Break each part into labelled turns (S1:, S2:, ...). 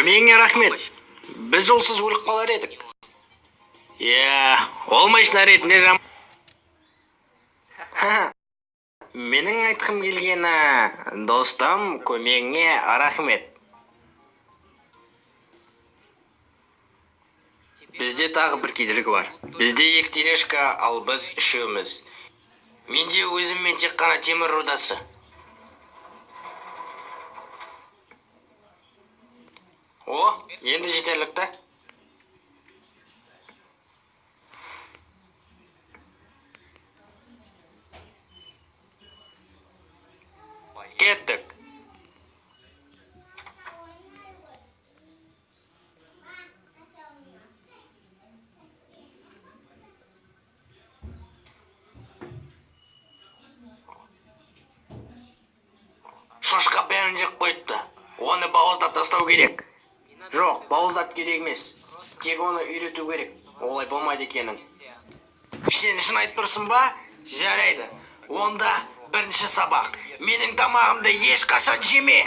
S1: Көмегіңе рахмет. Біз олсыз өліп қалар едік. Ол машина ретінде Менің айтқым келгені, достым, көмегіңе рахмет. Бізде тағы бір кедергі бар. Бізде 2 тележка, ал біз 3-міз. Менде өзіммен тек қана темір рудасы. Енді жетерлікті. Кеттік. Шошқа бәрін жеп қойыпты. Оны бауыздап тастау керек. Жоқ, бауыздап керек емес. Тек оны үйрету керек. Олай болмайды екенің. Сен шын айтып тұрсың ба? Жарайды. Онда бірінші сабақ. Менің тамағымды ешқашан жеме.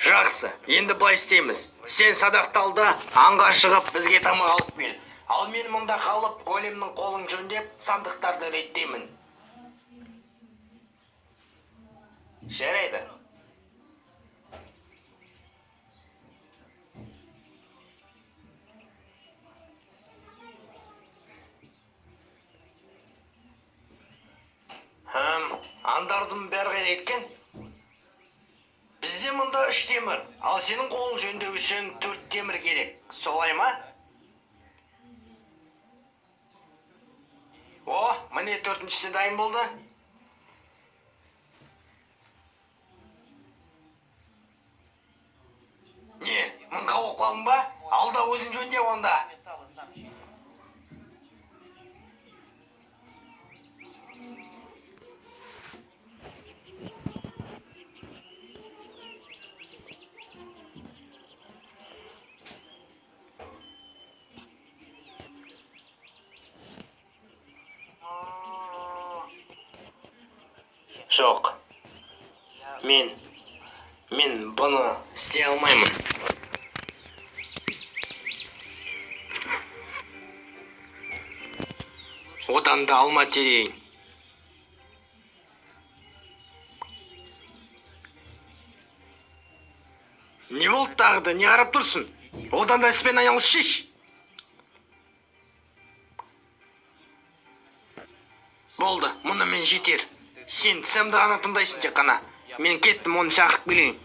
S1: Жақсы, енді былай істейміз. Сен садақталды, аңға шығып бізге тамақ алып кел. Ал мен мұнда қалып, големнің қолын жөндеп, сандықтарды реттеймін. Жарайды. Андардың бәрі қайда кеткен? Бізде мұнда 3 темір, ал сенің қолын жөндеу үшін 4 темір керек. Солай ма? Міне 4-шісі дайын болды. Не, мұнға оқып қалдың ба? Алда өзің жөнде онда. Жоқ. Мен бұны істей алмаймын. Одан да алма терейін. Не болды тағыда? Не қарап тұрсың? Одан да іспен айналыс шеш. Болды, мұны мен жетер. Сен тісімді ғана тыңдайсың тек қана. Мен кеттім, оны шақырып келейін.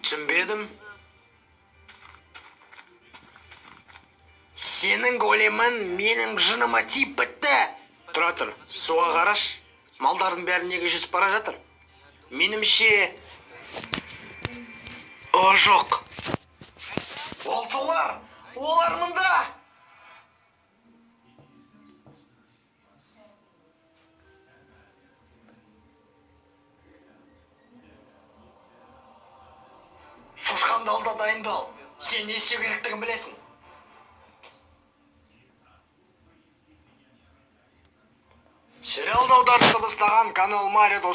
S1: Түсінбедім. Сенің големін менің жыныма тиіп бітті. Тұра тұр, суға қараш. Малдардың бәрі неге жүзіп бара жатыр? Менімше... жоқ. Олар мұнда. Шошқамды алда дайындал. Сен не істеу керектігін білесің. Сериалды аударды дыбыстаған канал Марио достар.